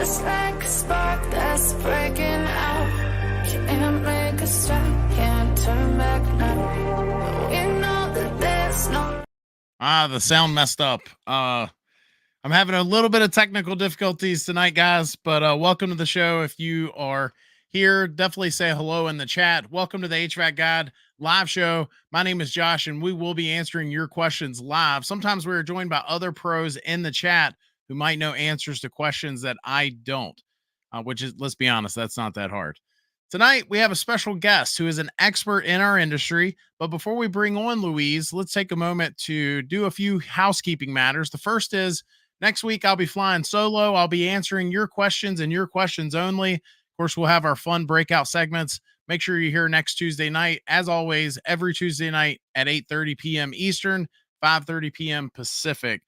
Just like a spark that's breaking out. Can't make a stop, can't turn back now. We know that there's no. The sound messed up. I'm having a little bit of technical difficulties tonight, guys, but welcome to the show. If you are here, definitely say hello in the chat. Welcome to the HVAC Guide live show. My name is Josh, and we will be answering your questions live. Sometimes we're joined by other pros in the chat who might know answers to questions that I don't, which is, let's be honest, that's not that hard. Tonight, we have a special guest who is an expert in our industry. But before we bring on Louise, let's take a moment to do a few housekeeping matters. The first is next week, I'll be flying solo. I'll be answering your questions and your questions only. Of course, we'll have our fun breakout segments. Make sure you're here next Tuesday night. As always, every Tuesday night at 8:30 p.m. Eastern, 5:30 p.m. Pacific.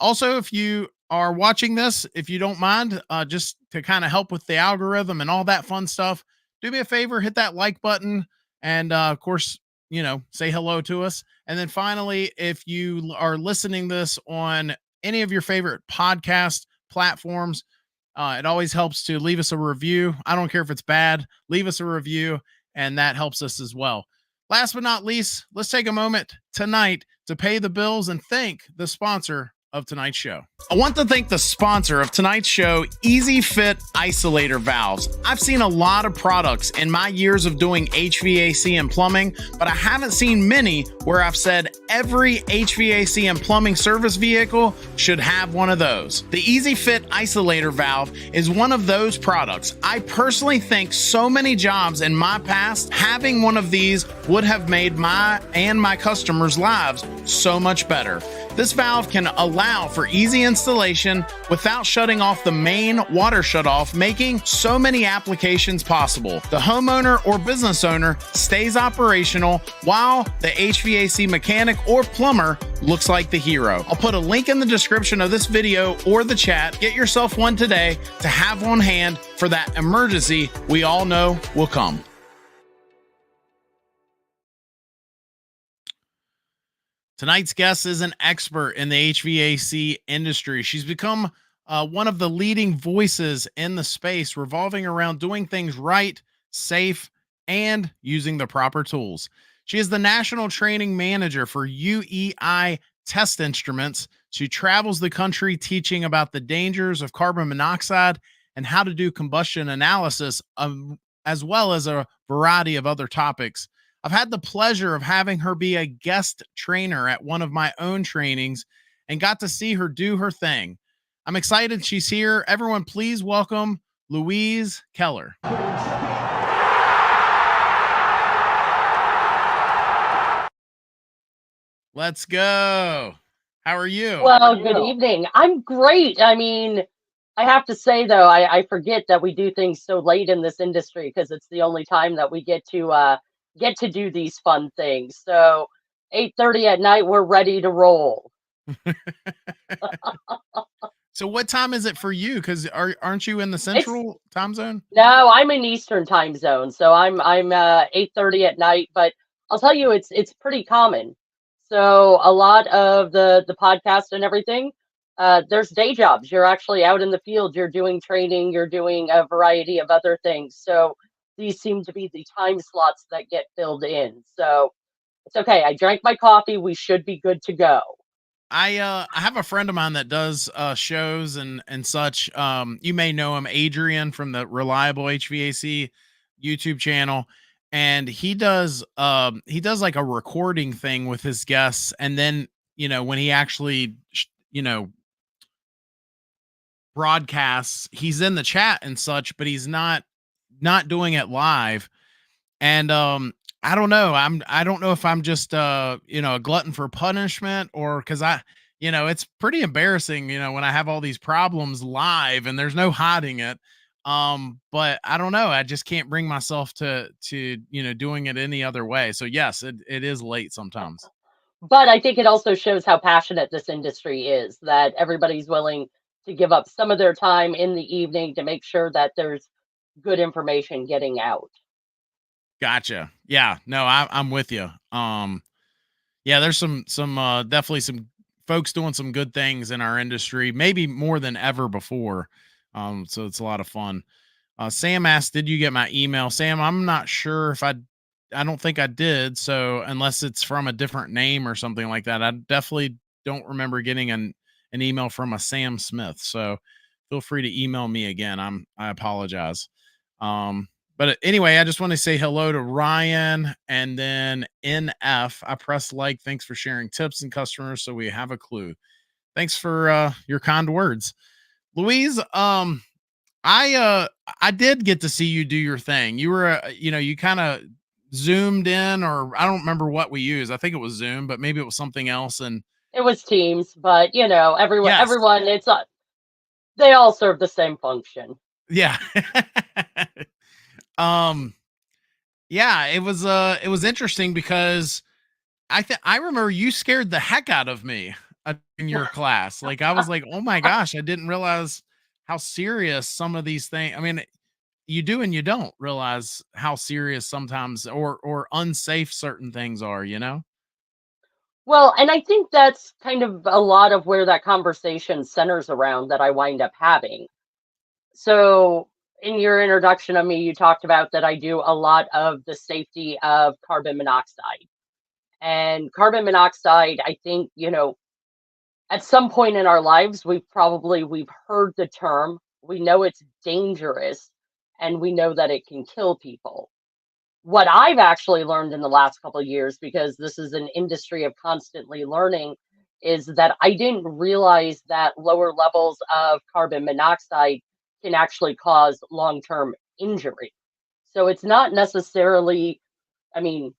Also, if you are watching this, if you don't mind, just to kind of help with the algorithm and all that fun stuff, do me a favor, hit that like button, and of course, say hello to us. And then finally, if you are listening this on any of your favorite podcast platforms, it always helps to leave us a review. I don't care if it's bad, leave us a review, and that helps us as well. Last but not least, let's take a moment tonight to pay the bills and thank the sponsor of tonight's show. I want to thank the sponsor of tonight's show, EasyFit Isolator Valves. I've seen a lot of products in my years of doing HVAC and plumbing, but I haven't seen many where I've said every HVAC and plumbing service vehicle should have one of those. The EasyFit Isolator Valve is one of those products. I personally think so many jobs in my past, having one of these would have made my and my customers' lives so much better. This valve can allow for easy installation without shutting off the main water shutoff, making so many applications possible. The homeowner or business owner stays operational while the HVAC mechanic or plumber looks like the hero. I'll put a link in the description of this video or the chat. Get yourself one today to have on hand for that emergency we all know will come. Tonight's guest is an expert in the HVAC industry. She's become one of the leading voices in the space, revolving around doing things right, safe, and using the proper tools. She is the national training manager for UEI test instruments. She travels the country teaching about the dangers of carbon monoxide and how to do combustion analysis, as well as a variety of other topics. I've had the pleasure of having her be a guest trainer at one of my own trainings and got to see her do her thing. I'm excited she's here. Everyone, please welcome Louise Keller. Let's go. How are you? Well, good evening. I'm great. I mean, I have to say, though, I forget that we do things so late in this industry because it's the only time that we get to do these fun things. So 8:30 at night, we're ready to roll. So what time is it for you? Because aren't you in the central time zone? No, I'm in Eastern time zone. So I'm 8:30 at night, but I'll tell you, it's pretty common. So a lot of the podcast and everything, there's day jobs. You're actually out in the field. You're doing training. You're doing a variety of other things. So these seem to be the time slots that get filled in. So it's okay. I drank my coffee. We should be good to go. I have a friend of mine that does shows and such. You may know him, Adrian from the Reliable HVAC YouTube channel. And he does like a recording thing with his guests. And then, when he actually, broadcasts, he's in the chat and such, but he's not doing it live. And I don't know. I don't know if I'm just a glutton for punishment, or because it's pretty embarrassing, when I have all these problems live and there's no hiding it. But I don't know. I just can't bring myself to doing it any other way. So yes, it is late sometimes. But I think it also shows how passionate this industry is, that everybody's willing to give up some of their time in the evening to make sure that there's good information getting out. Gotcha. Yeah, no, I'm with you. Yeah, there's some definitely some folks doing some good things in our industry, maybe more than ever before. So it's a lot of fun. Sam asked, "Did you get my email?" Sam, I'm not sure if I don't think I did. So unless it's from a different name or something like that, I definitely don't remember getting an email from a Sam Smith. So feel free to email me again. I apologize. But anyway, I just want to say hello to Ryan and then NF. I press like. Thanks for sharing tips and customers so we have a clue. Thanks for your kind words. Louise, I did get to see you do your thing. You were you kind of zoomed in, or I don't remember what we used. I think it was Zoom, but maybe it was something else. And It was Teams, but everyone, yes, they all serve the same function. yeah. um yeah, it was interesting because I remember you scared the heck out of me in your class. Like I was like, "Oh my gosh, I didn't realize how serious some of these things." I mean, you do and you don't realize how serious sometimes or unsafe certain things are, you know? Well, and I think that's kind of a lot of where that conversation centers around that I wind up having. So, in your introduction of me, you talked about that I do a lot of the safety of carbon monoxide. And carbon monoxide, I think, at some point in our lives, we've heard the term, we know it's dangerous, and we know that it can kill people. What I've actually learned in the last couple of years, because this is an industry of constantly learning, is that I didn't realize that lower levels of carbon monoxide can actually cause long-term injury. So it's not necessarily, I mean,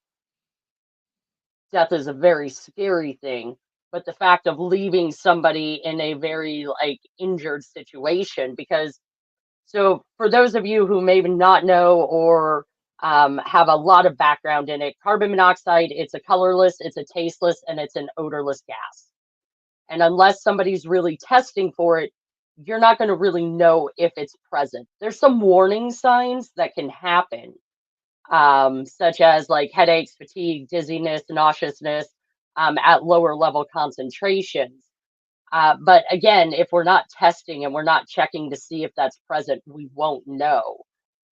death is a very scary thing, but the fact of leaving somebody in a very like injured situation, because so, for those of you who maybe not know or have a lot of background in it, carbon monoxide, it's a colorless, it's a tasteless, and it's an odorless gas. And unless somebody's really testing for it, you're not going to really know if it's present. There's some warning signs that can happen, such as like headaches, fatigue, dizziness, nauseousness at lower level concentrations. But again, if we're not testing and we're not checking to see if that's present, we won't know.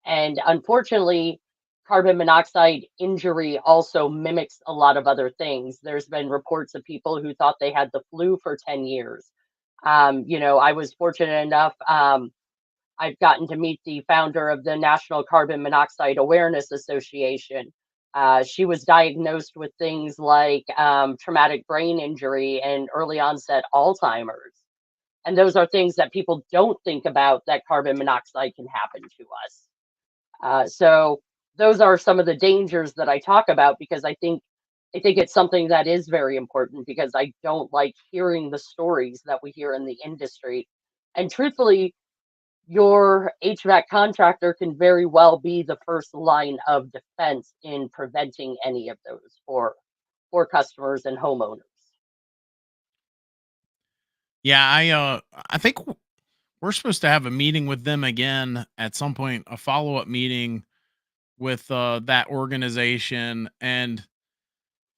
And unfortunately, carbon monoxide injury also mimics a lot of other things. There's been reports of people who thought they had the flu for 10 years. I was fortunate enough. I've gotten to meet the founder of the National Carbon Monoxide Awareness Association. She was diagnosed with things like traumatic brain injury and early onset Alzheimer's. And those are things that people don't think about that carbon monoxide can happen to us. So those are some of the dangers that I talk about because I think it's something that is very important because I don't like hearing the stories that we hear in the industry. And truthfully, your HVAC contractor can very well be the first line of defense in preventing any of those for customers and homeowners. Yeah, I think we're supposed to have a meeting with them again at some point, a follow-up meeting with that organization. And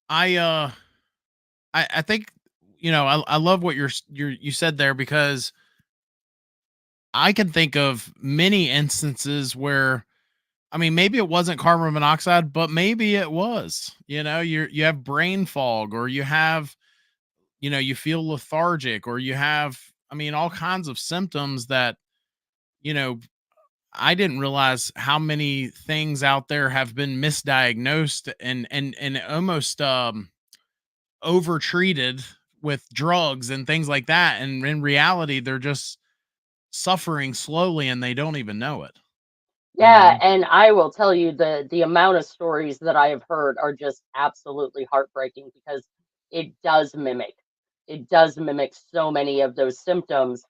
I uh I think I love what you said there, because I can think of many instances where, I mean, maybe it wasn't carbon monoxide, but maybe it was. You have brain fog, or you have, you feel lethargic, or you have, I mean, all kinds of symptoms that, you know, I didn't realize how many things out there have been misdiagnosed and almost over treated with drugs and things like that. And in reality, they're just suffering slowly and they don't even know it, you Yeah, know? and I will tell you the amount of stories that I have heard are just absolutely heartbreaking because it does mimic. It does mimic so many of those symptoms.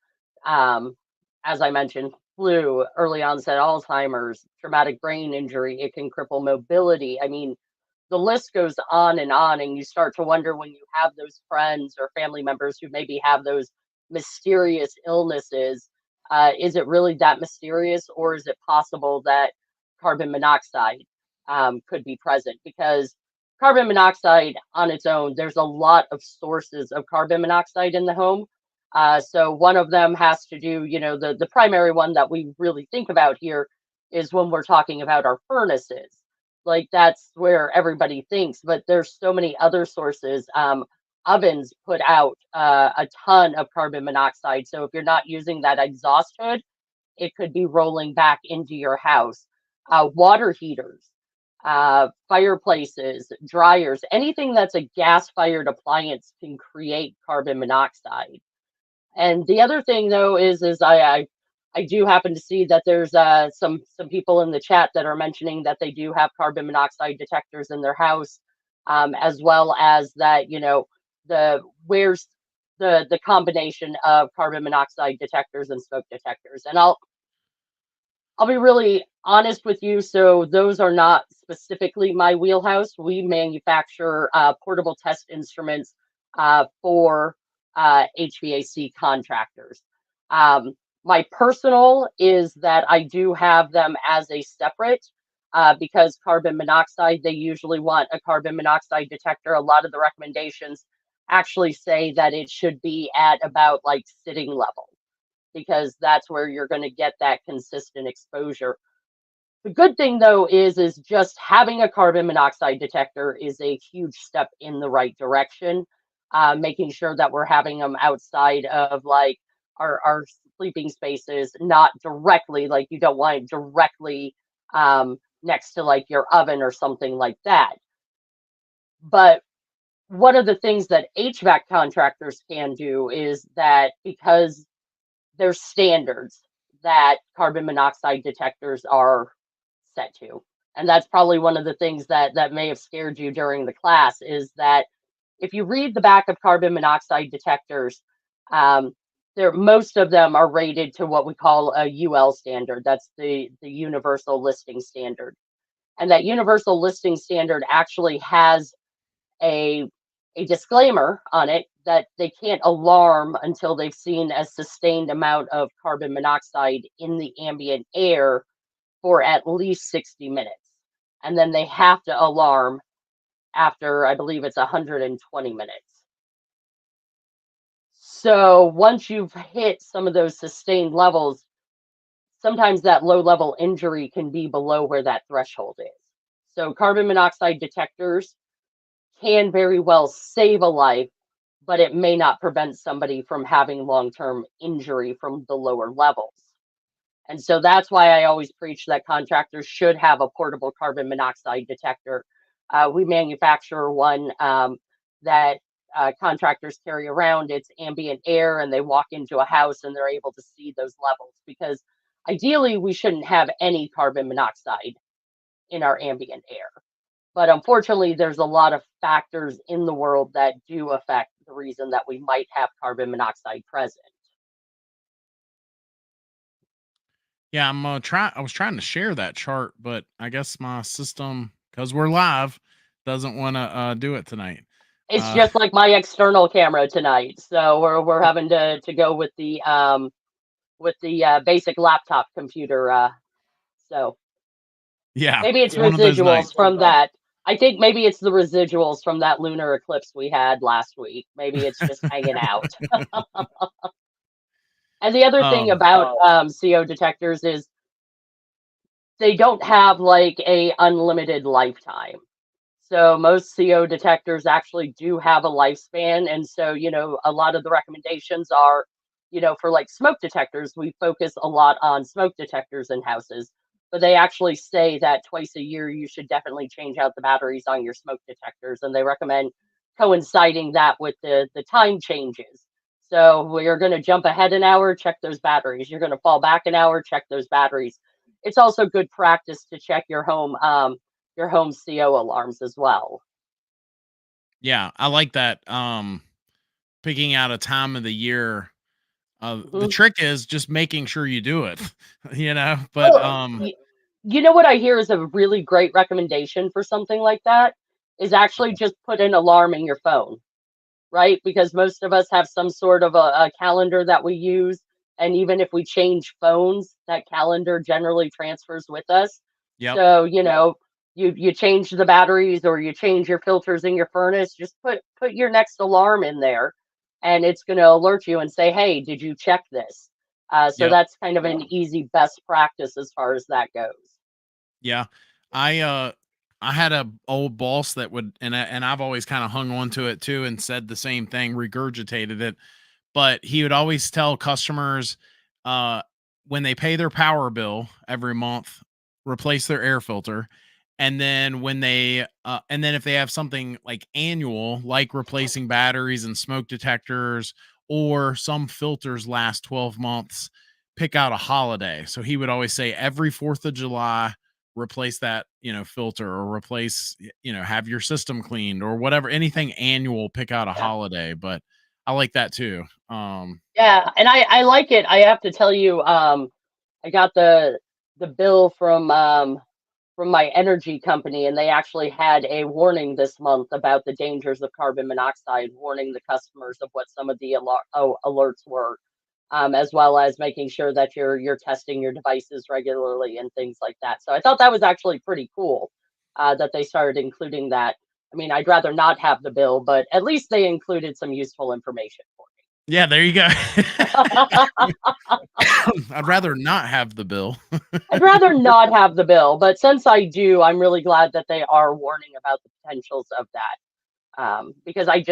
Um, as I mentioned, flu, early onset Alzheimer's, traumatic brain injury, it can cripple mobility. I mean, the list goes on, and you start to wonder when you have those friends or family members who maybe have those mysterious illnesses, is it really that mysterious, or is it possible that carbon monoxide could be present? Because carbon monoxide on its own, there's a lot of sources of carbon monoxide in the home. So one of them has to do, the primary one that we really think about here is when we're talking about our furnaces. Like that's where everybody thinks, but there's so many other sources. Ovens put out a ton of carbon monoxide. So if you're not using that exhaust hood, it could be rolling back into your house. Water heaters, fireplaces, dryers, anything that's a gas fired appliance can create carbon monoxide. And the other thing though is I do happen to see that there's some people in the chat that are mentioning that they do have carbon monoxide detectors in their house, as well as that where's the combination of carbon monoxide detectors and smoke detectors. And I'll be really honest with you. So those are not specifically my wheelhouse. We manufacture portable test instruments for HVAC contractors. My personal is that I do have them as a separate because carbon monoxide, they usually want a carbon monoxide detector. A lot of the recommendations actually say that it should be at about like sitting level, because that's where you're going to get that consistent exposure. The good thing though is just having a carbon monoxide detector is a huge step in the right direction. Making sure that we're having them outside of like our sleeping spaces, not directly, like you don't want it directly next to like your oven or something like that. But one of the things that HVAC contractors can do is that because there's standards that carbon monoxide detectors are set to. And that's probably one of the things that may have scared you during the class is that if you read the back of carbon monoxide detectors, most of them are rated to what we call a UL standard. That's the universal listing standard. And that universal listing standard actually has a disclaimer on it that they can't alarm until they've seen a sustained amount of carbon monoxide in the ambient air for at least 60 minutes. And then they have to alarm after, I believe it's 120 minutes. So once you've hit some of those sustained levels, sometimes that low level injury can be below where that threshold is. So carbon monoxide detectors can very well save a life, but it may not prevent somebody from having long-term injury from the lower levels. And so that's why I always preach that contractors should have a portable carbon monoxide detector. We manufacture one that contractors carry around. It's ambient air, and they walk into a house and they're able to see those levels, because ideally we shouldn't have any carbon monoxide in our ambient air. But unfortunately, there's a lot of factors in the world that do affect the reason that we might have carbon monoxide present. Yeah, I was trying to share that chart, but I guess my system, because we're live, doesn't want to do it tonight. It's just like my external camera tonight, so we're having to go with the basic laptop computer. So Yeah, maybe it's one of those nights. residuals from that. I think maybe it's the residuals from that lunar eclipse we had last week. Maybe it's just hanging out. And the other thing about CO detectors is they don't have like a unlimited lifetime. So most CO detectors actually do have a lifespan. And so, a lot of the recommendations are, for like smoke detectors, we focus a lot on smoke detectors in houses, but they actually say that twice a year you should definitely change out the batteries on your smoke detectors. And they recommend coinciding that with the time changes. So we're going to jump ahead an hour, check those batteries. You're going to fall back an hour, check those batteries. It's also good practice to check your home CO alarms as well. Yeah, I like that. Picking out a time of the year. The trick is just making sure you do it, but You know what I hear is a really great recommendation for something like that is actually just put an alarm in your phone, right? Because most of us have some sort of a calendar that we use. And even if we change phones, that calendar generally transfers with us. yep. So, you change the batteries or you change your filters in your furnace, just put your next alarm in there. and it's going to alert you and say, hey, did you check this? So Yep. that's kind of an easy best practice as far as that goes. Yeah. I had a old boss that would, and I've always kind of hung on to it too and said the same thing, regurgitated it, but he would always tell customers, uh, when they pay their power bill every month, replace their air filter. And then and then if they have something like annual, like replacing batteries and smoke detectors, or some filters last 12 months, pick out a holiday. So he would always say every 4th of July, replace that, filter, or have your system cleaned or whatever, anything annual, pick out a Yeah. holiday. But I like that too. Yeah, and I like it. I have to tell you, I got the bill from my energy company, and they actually had a warning this month about the dangers of carbon monoxide, warning the customers of what some of the alerts were, as well as making sure that you're testing your devices regularly and things like that. So I thought that was actually pretty cool, that they started including that. I mean, I'd rather not have the bill, but at least they included some useful information for Yeah, there you go. me. I'd rather not have the bill. I'd rather not have the bill, but since I do, I'm really glad that they are warning about the potentials of that. Because I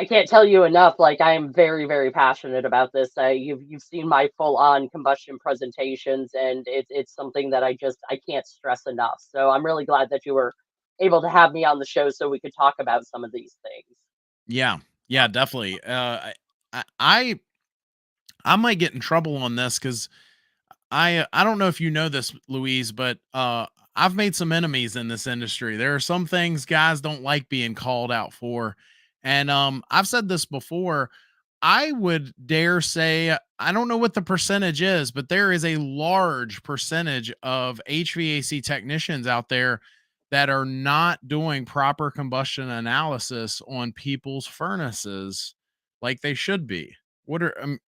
can't tell you enough. Like, I am very, very passionate about this. You've seen my full on combustion presentations, and it's something that I can't stress enough. So I'm really glad that you were able to have me on the show so we could talk about some of these things. Yeah. Yeah, definitely. I I I might get in trouble on this because I don't know if you know this, Louise, but I've made some enemies in this industry. There are some things guys don't like being called out for. And I've said this before. I would dare say, I don't know what the percentage is, but there is a large percentage of HVAC technicians out there that are not doing proper combustion analysis on people's furnaces like they should be. What are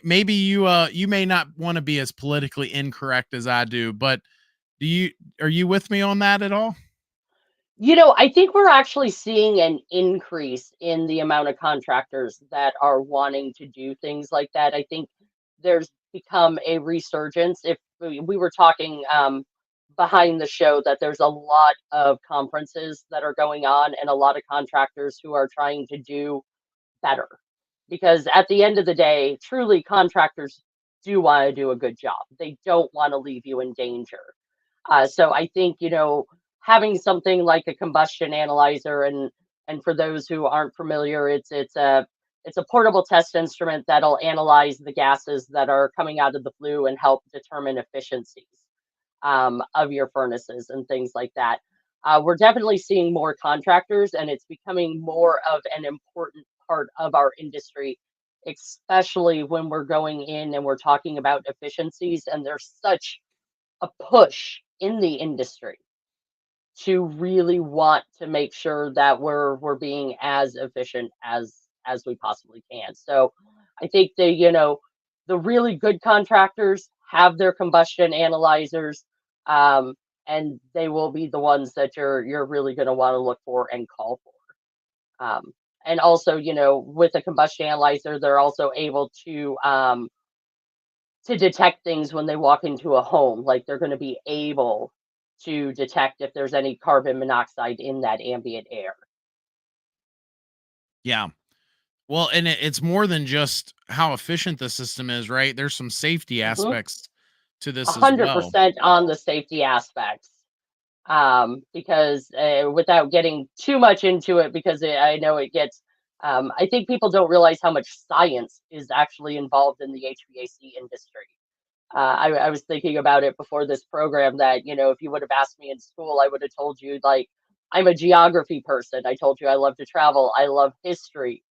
maybe you may not want to be as politically incorrect as I do, but do you are you with me on that at all? I think we're actually seeing an increase in the amount of contractors that are wanting to do things like that. I think there's become a resurgence. If we were talking behind the show, that there's a lot of conferences that are going on and a lot of contractors who are trying to do better. Because at the end of the day, truly, contractors do want to do a good job. They don't want to leave you in danger. So I think, having something like a combustion analyzer, and for those who aren't familiar, it's a portable test instrument that'll analyze the gases that are coming out of the flue and help determine efficiencies of your furnaces and things like that. We're definitely seeing more contractors, and it's becoming more of an important part of our industry, especially when we're going in and we're talking about efficiencies. And there's such a push in the industry to really want to make sure that we're being as efficient as we possibly can. So I think the really good contractors have their combustion analyzers, um, and they will be the ones that you're really going to want to look for and call for. And also, with a combustion analyzer, they're also able to detect things when they walk into a home. Like, they're going to be able to detect if there's any carbon monoxide in that ambient air. Yeah. Well, and it's more than just how efficient the system is, right? There's some safety Mhm. aspects to A this as hundred well. percent on the safety aspects. Because without getting too much into it, because I know it gets, I think people don't realize how much science is actually involved in the HVAC industry. I was thinking about it before this program that, if you would have asked me in school, I would have told you, like, I'm a geography person. I told you I love to travel. I love history.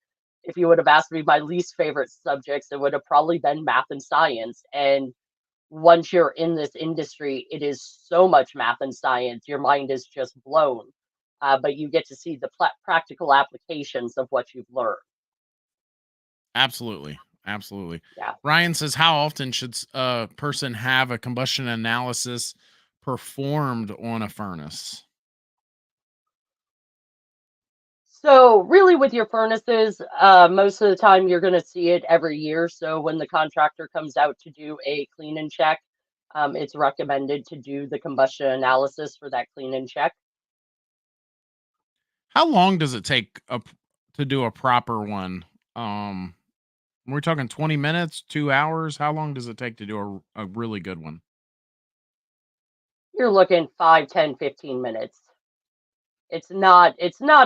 If you would have asked me my least favorite subjects, it would have probably been math and science. And once you're in this industry, it is so much math and science. Your mind is just blown. But you get to see the practical applications of what you've learned. Absolutely. Absolutely. Yeah. Ryan says, how often should a person have a combustion analysis performed on a furnace? So really with your furnaces, most of the time you're going to see it every year. So when the contractor comes out to do a clean and check, it's recommended to do the combustion analysis for that clean and check. How long does it take to do a proper one? We're talking 20 minutes, 2 hours. How long does it take to do a really good one? You're looking 5, 10, 15 minutes. It's not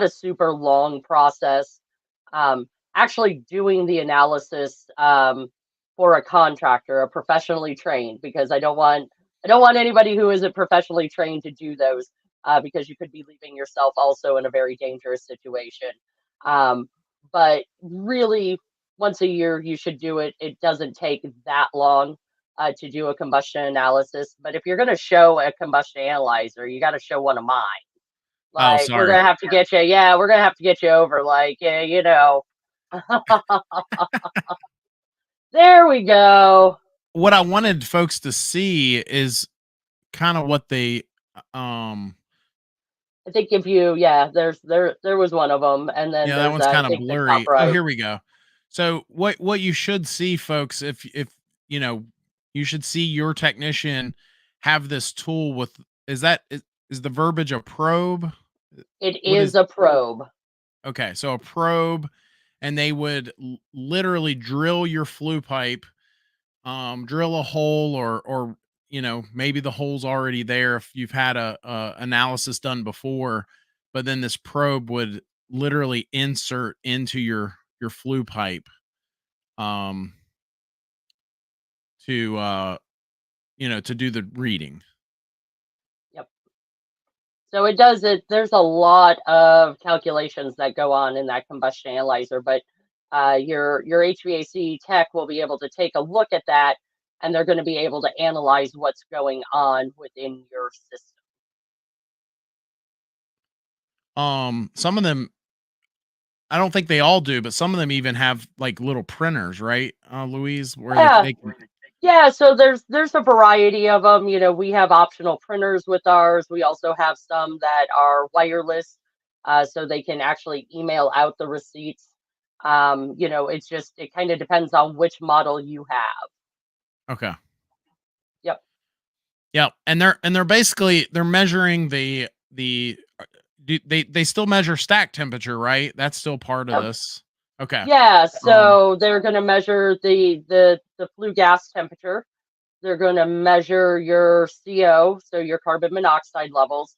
a super long process. Actually doing the analysis for a contractor, a professionally trained, because I don't want anybody who isn't professionally trained to do those, because you could be leaving yourself also in a very dangerous situation. Um, but really, once a year you should do it. It doesn't take that long to do a combustion analysis. But if you're going to show a combustion analyzer, you got to show one of mine. Oh, Like, we're sorry. gonna have to get you, yeah, we're gonna have to get you over, like, yeah, there we go. What I wanted folks to see is kind of what they um I think if you, yeah, there was one of them, and then yeah, that there's one's I kind of think the top blurry. Oh, right. here we go. So what you should see, folks, if you know, you should see your technician have this tool with is the verbiage a probe? It What is is a probe. okay, so a probe, and they would literally drill your flue pipe, drill a hole, or maybe the hole's already there if you've had a analysis done before, but then this probe would literally insert into your flue pipe, um to to do the reading. Yep. So it does it. There's a lot of calculations that go on in that combustion analyzer, but your HVAC tech will be able to take a look at that, and they're going to be able to analyze what's going on within your system. Some of them, I don't think they all do, but some of them even have like little printers, right, Louise, where Yeah, they can. yeah. So there's a variety of them. We have optional printers with ours. We also have some that are wireless, so they can actually email out the receipts. It kind of depends on which model you have. Okay. Yep. Yeah, and they're basically they're measuring the they still measure stack temperature, right? That's still part of Yep. this. Okay. Yeah. Um So they're going to measure the flue gas temperature. They're going to measure your CO, so your carbon monoxide levels.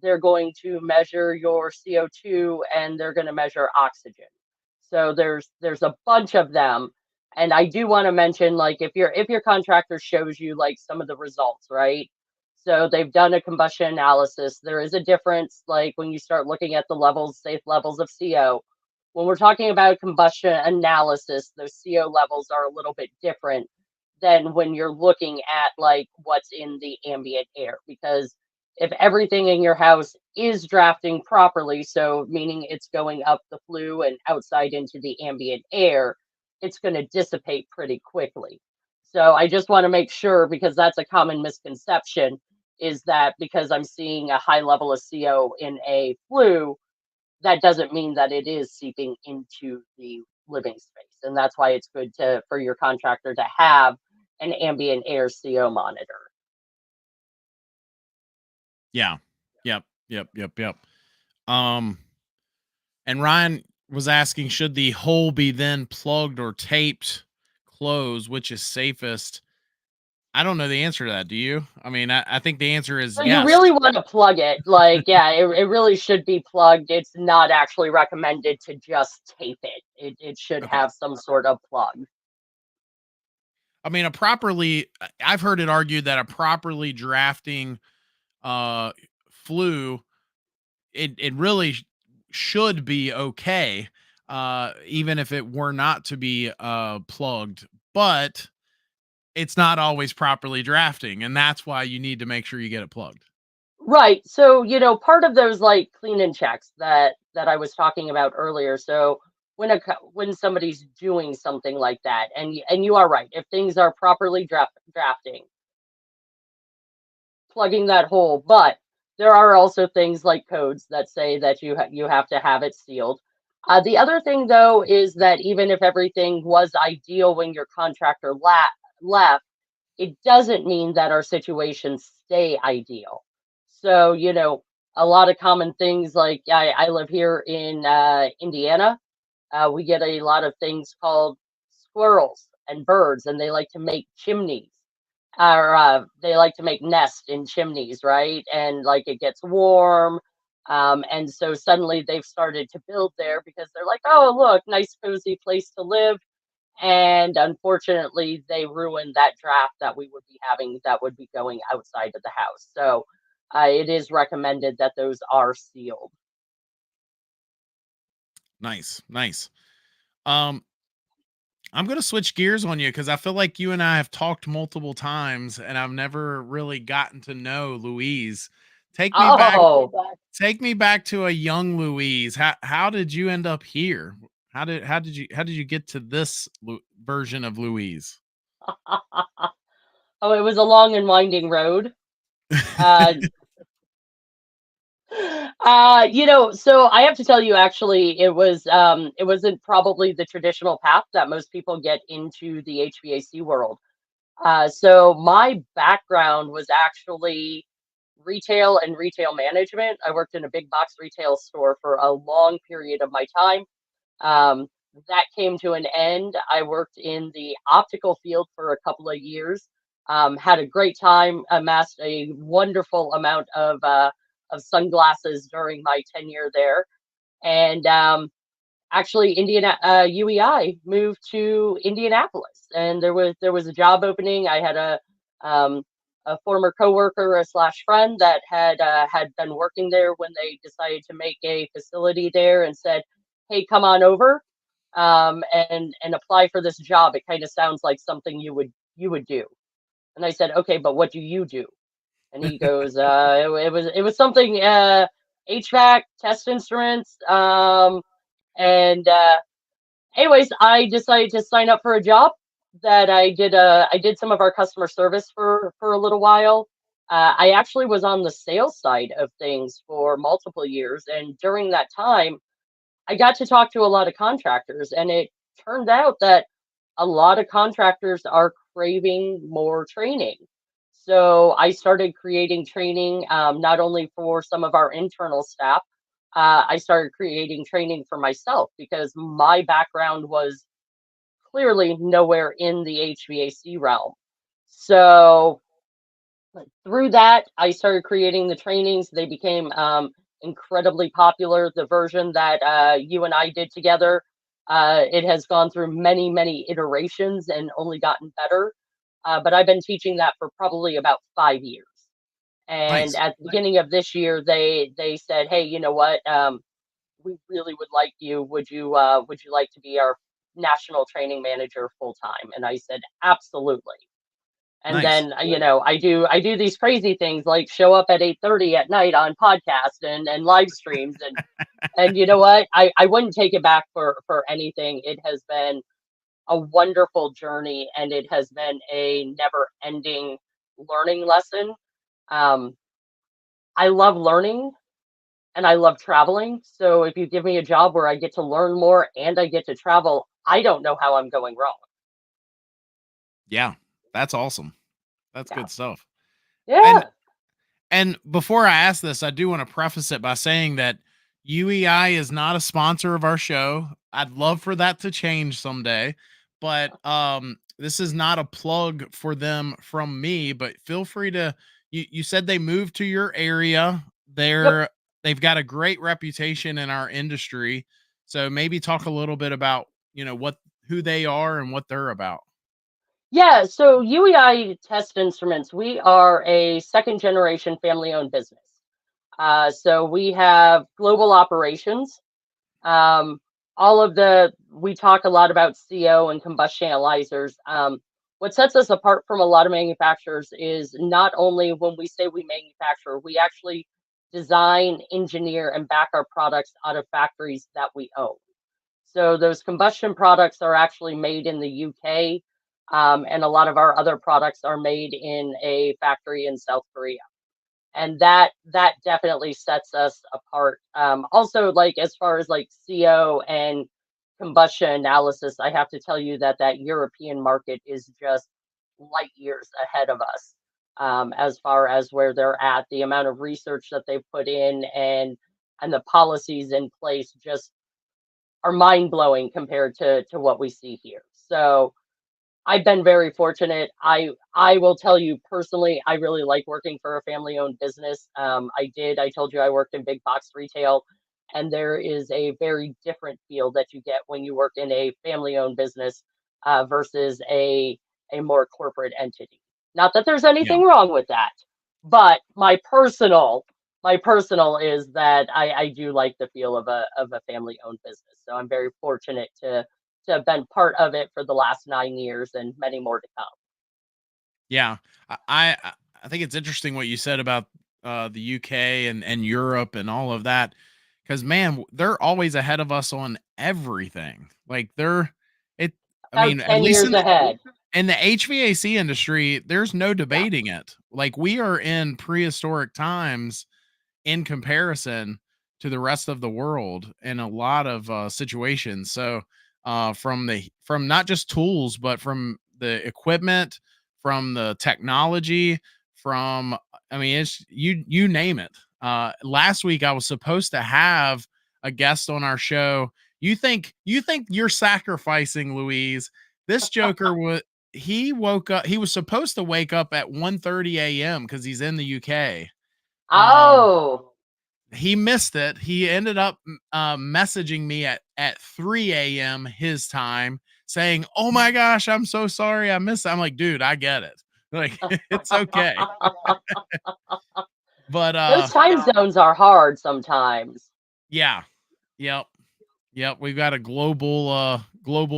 They're going to measure your CO2, and they're going to measure oxygen. So there's a bunch of them. And I do want to mention, like, if your contractor shows you like some of the results, right? So they've done a combustion analysis. There is a difference, like when you start looking at the levels, safe levels of CO. When we're talking about combustion analysis, those CO levels are a little bit different than when you're looking at like what's in the ambient air, because if everything in your house is drafting properly, so meaning it's going up the flue and outside into the ambient air, it's going to dissipate pretty quickly. So I just want to make sure, because that's a common misconception, is that because I'm seeing a high level of CO in a flue, that doesn't mean that it is seeping into the living space. And that's why it's good for your contractor to have an ambient air CO monitor. yeah. Yep. Yep. Yep. Yep. Um and Ryan was asking, should the hole be then plugged or taped closed, which is safest? I don't know the answer to that. Do you? I mean, I think the answer is So you yes. really want to plug it. Like, yeah, it really should be plugged. It's not actually recommended to just tape it. It should Okay. have some sort of plug. I mean, I've heard it argued that a properly drafting uh flue, it really should be okay, even if it were not to be plugged, but it's not always properly drafting, and that's why you need to make sure you get it plugged. Right. So, part of those like clean and checks that I was talking about earlier. So when somebody's doing something like that, and you are right, if things are properly drafting, plugging that hole. But there are also things like codes that say that you have to have it sealed. The other thing, though, is that even if everything was ideal when your contractor left, it doesn't mean that our situations stay ideal. So, a lot of common things like I live here in Indiana. We get a lot of things called squirrels and birds, and they like to make chimneys, or they like to make nests in chimneys, right? And like it gets warm. And so suddenly they've started to build there because they're like, oh, look, nice, cozy place to live. And unfortunately, they ruined that draft that we would be having that would be going outside of the house. So it is recommended that those are sealed. Nice, nice. Um, I'm gonna switch gears on you because I feel like you and I have talked multiple times, and I've never really gotten to know Louise. Take me back. Oh, Take me back to a young Louise. How did you end up here? How did you get to this version of Louise? oh, it was a long and winding road. Uh, so I have to tell you, actually, it wasn't probably the traditional path that most people get into the HVAC world. So my background was actually retail and retail management. I worked in a big box retail store for a long period of my time. Um, that came to an end. I worked in the optical field for a couple of years. Had a great time, amassed a wonderful amount of sunglasses during my tenure there. And actually, UEI moved to Indianapolis, and there was a job opening. I had um, a former coworker, a slash friend that had been working there when they decided to make a facility there, and said, "Hey, come on over and apply for this job. It kind of sounds like something you would do." And I said, "Okay, but what do you do?" And he goes, it was something HVAC test instruments." And anyways, I decided to sign up for a job that I did. I did some of our customer service for a little while. I actually was on the sales side of things for multiple years, and during that time, I got to talk to a lot of contractors, and it turned out that a lot of contractors are craving more training. So I started creating training, not only for some of our internal staff. I started creating training for myself because my background was clearly nowhere in the HVAC realm. So through that, I started creating the trainings. They became incredibly popular. The version that you and I did together, it has gone through many, many iterations and only gotten better. But I've been teaching that for probably about 5 years. And Nice. at the beginning of this year, they said, "Hey, you know what? We really would like you. Would you like to be our national training manager full time?" And I said, "Absolutely." And Nice. then I do these crazy things like show up at 8:30 at night on podcast and live streams, and you know what? I wouldn't take it back for anything. It has been a wonderful journey, and it has been a never ending learning lesson. Um, I love learning and I love traveling. So if you give me a job where I get to learn more and I get to travel, I don't know how I'm going wrong. Yeah, that's awesome. That's Yeah. good stuff. And Yeah. and before I ask this, I do want to preface it by saying that UEI is not a sponsor of our show. I'd love for that to change someday, but this is not a plug for them from me, but feel free to you said they moved to your area. Yep. They've got a great reputation in our industry. So maybe talk a little bit about, what who they are and what they're about. Yeah. So UEI Test Instruments, we are a second generation family owned business. So we have global operations. Um, we talk a lot about CO and combustion analyzers. What sets us apart from a lot of manufacturers is not only when we say we manufacture, we actually design, engineer, and back our products out of factories that we own. So those combustion products are actually made in the UK, and a lot of our other products are made in a factory in South Korea. and that definitely sets us apart. Also, like as far as like CO and combustion analysis, I have to tell you that that European market is just light years ahead of us, as far as where they're at, the amount of research that they've put in, and the policies in place just are mind blowing compared to what we see here. So I've been very fortunate. I will tell you personally, I really like working for a family-owned business. I told you I worked in big box retail, and there is a very different feel that you get when you work in a family-owned business versus a more corporate entity. Not that there's Yeah. anything wrong with that, but my personal is that I do like the feel of a family-owned business. So I'm very fortunate to have been part of it for the last 9 years and many more to come. Yeah. I think it's interesting what you said about the UK and Europe and all of that, because man, they're always ahead of us on everything. Like they're it. I About mean, at 10 least years ahead. in the HVAC industry, there's no Yeah. debating it. Like we are in prehistoric times in comparison to the rest of the world in a lot of situations. So from not just tools, but from the equipment, from the technology, from I mean, it's you name it. Last week I was supposed to have a guest on our show. You think you're sacrificing Louise? This joker was he woke up. He was supposed to wake up at 1:30 a.m. because he's in the UK. Um, Oh, he missed it. He ended up messaging me at 3 a.m. his time saying, "Oh my gosh, I'm so sorry I missed it." I'm like, "Dude, I get it. Like it's okay." But those time zones are hard sometimes. yeah. Yep. Yep, we've got a global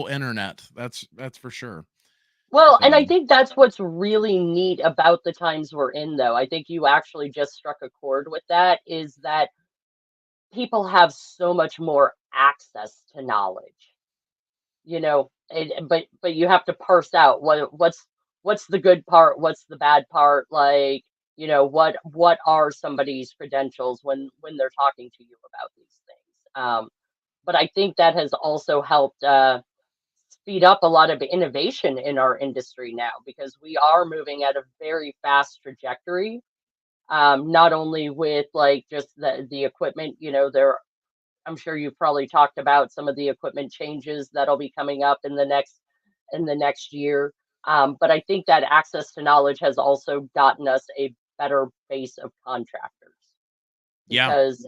internet. That's for sure. Well, and So, I think that's what's really neat about the times we're in, though. I think you actually just struck a chord with that, is that people have so much more access to knowledge. But you have to parse out what's the good part, what's the bad part, like, what are somebody's credentials when they're talking to you about these things. But I think that has also helped speed up a lot of innovation in our industry now, because we are moving at a very fast trajectory. Not only with like just the equipment, there I'm sure you've probably talked about some of the equipment changes that'll be coming up in the next year. But I think that access to knowledge has also gotten us a better base of contractors, yeah. because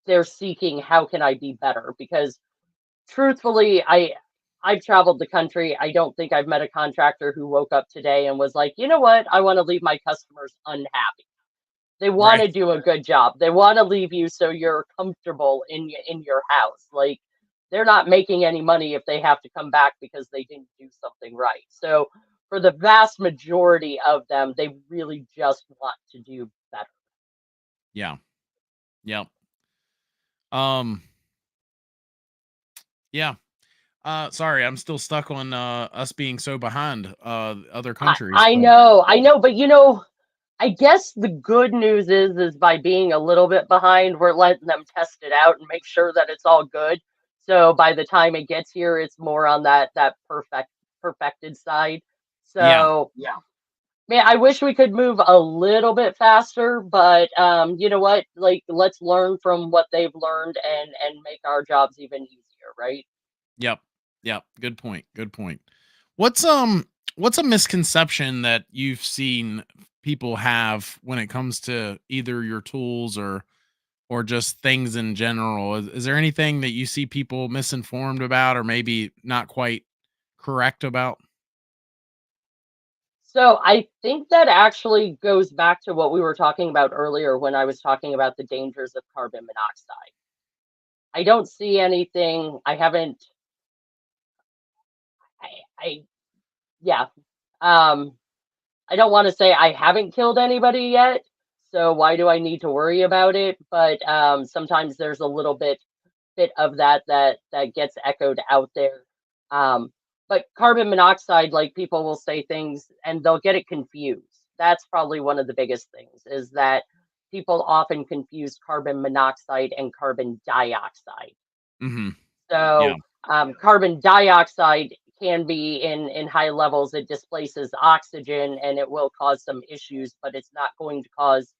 they're seeking, how can I be better? Because truthfully, I've traveled the country. I don't think I've met a contractor who woke up today and was like, you know what, I want to leave my customers unhappy. They want Right. to do a good job. They want to leave you so you're comfortable in your house. Like, they're not making any money if they have to come back because they didn't do something right. So for the vast majority of them, they really just want to do better. Yeah. Yep. Um, yeah. Sorry, I'm still stuck on us being so behind other I, countries, I but know, I know, but I guess the good news is by being a little bit behind, we're letting them test it out and make sure that it's all good. So by the time it gets here, it's more on that perfected side. yeah. So yeah, man, I wish we could move a little bit faster, but you know what? Like, let's learn from what they've learned and make our jobs even easier, right? Yep. Yep. Good point. Good point. What's what's a misconception that you've seen people have when it comes to either your tools or just things in general? Is there anything that you see people misinformed about or maybe not quite correct about? So I think that actually goes back to what we were talking about earlier when I was talking about the dangers of carbon monoxide. I don't see anything. I haven't. I yeah. Um, I don't want to say I haven't killed anybody yet. So why do I need to worry about it? But sometimes there's a little bit of that gets echoed out there. Um, but carbon monoxide, like, people will say things and they'll get it confused. That's probably one of the biggest things, is that people often confuse carbon monoxide and carbon dioxide. Mm-hmm. Yeah. So carbon dioxide can be in high levels. It displaces oxygen and it will cause some issues, but it's not going to cause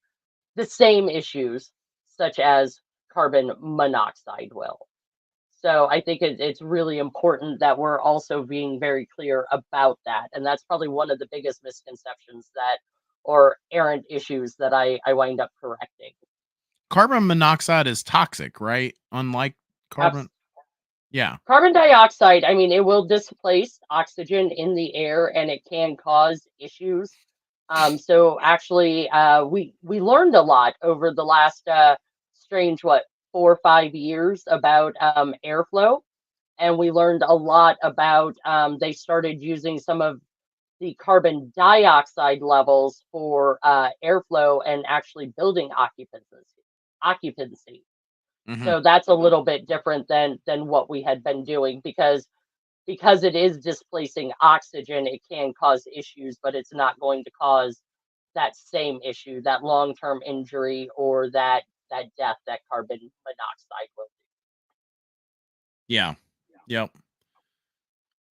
the same issues such as carbon monoxide will. So I think it's really important that we're also being very clear about that. And that's probably one of the biggest misconceptions that, or errant issues that I wind up correcting. Carbon monoxide is toxic, right? Unlike carbon. Yeah. Carbon dioxide, I mean, it will displace oxygen in the air and it can cause issues. So actually, we learned a lot over the last strange 4 or 5 years about airflow, and we learned a lot about they started using some of the carbon dioxide levels for airflow and actually building occupancy. Mm-hmm. So that's a little bit different than what we had been doing because it is displacing oxygen, it can cause issues, but it's not going to cause that same issue, that long-term injury or that death that carbon monoxide will do. Yeah. Yep.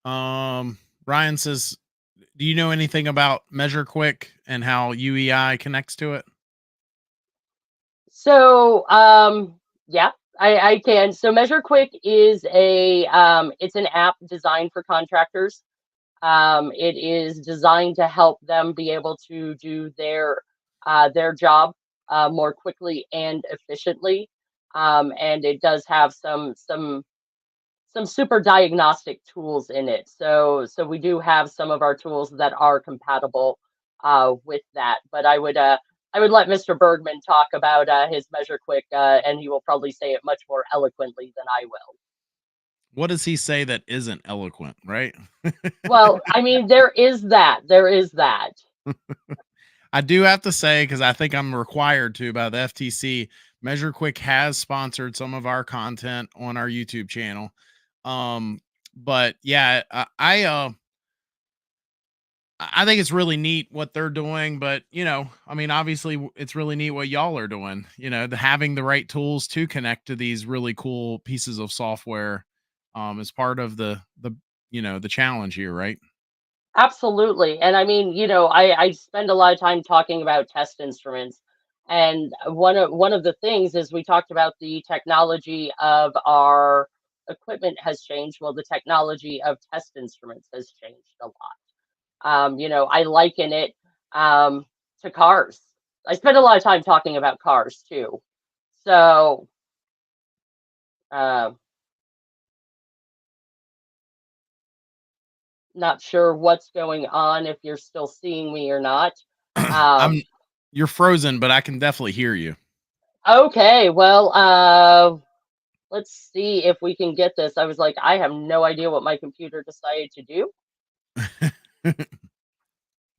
Ryan says, do you know anything about Measure Quick and how UEI connects to it? So yeah, I can. So Measure Quick is it's an app designed for contractors. It is designed to help them be able to do their job more quickly and efficiently. And it does have some super diagnostic tools in it. So we do have some of our tools that are compatible with that. But I would let Mr. Bergman talk about his Measure Quick, and he will probably say it much more eloquently than I will. What does he say that isn't eloquent, right? Well, I mean, there is that. There is that. I do have to say, because I think I'm required to by the FTC, Measure Quick has sponsored some of our content on our YouTube channel. But yeah, I think it's really neat what they're doing, but I mean, obviously it's really neat what y'all are doing, having the right tools to connect to these really cool pieces of software, is part of the challenge here, right? Absolutely. And I mean, I spend a lot of time talking about test instruments. And one of the things is we talked about the technology of our equipment has changed. Well, the technology of test instruments has changed a lot. I liken it to cars. I spend a lot of time talking about cars too. So, uh, not sure what's going on if you're still seeing me or not. Um, You're frozen, but I can definitely hear you. okay, well, let's see if we can get this. I was like, I have no idea what my computer decided to do.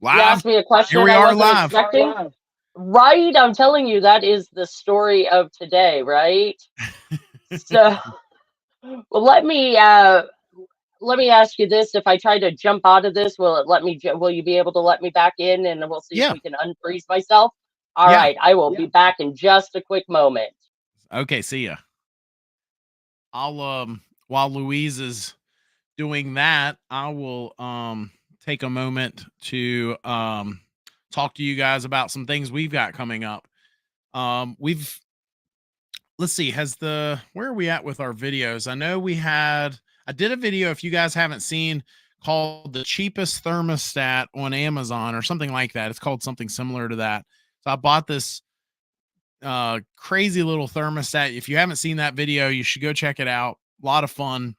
Live. You asked me a question Here we I are wasn't live. expecting. Right, I'm telling you, that is the story of today, right? So, well, let me ask you this: if I try to jump out of this, will it let me? Will you be able to let me back in, and we'll see if Yeah. we can unfreeze myself? All Yeah. right, I will be back in just a quick moment. Okay, see ya. I'll while Louise is doing that, I will take a moment to talk to you guys about some things we've got coming up. Let's see, where are we at with our videos? I know I did a video, if you guys haven't seen, called The Cheapest Thermostat on Amazon or something like that. It's called something similar to that. So I bought this crazy little thermostat. If you haven't seen that video, you should go check it out. A lot of fun.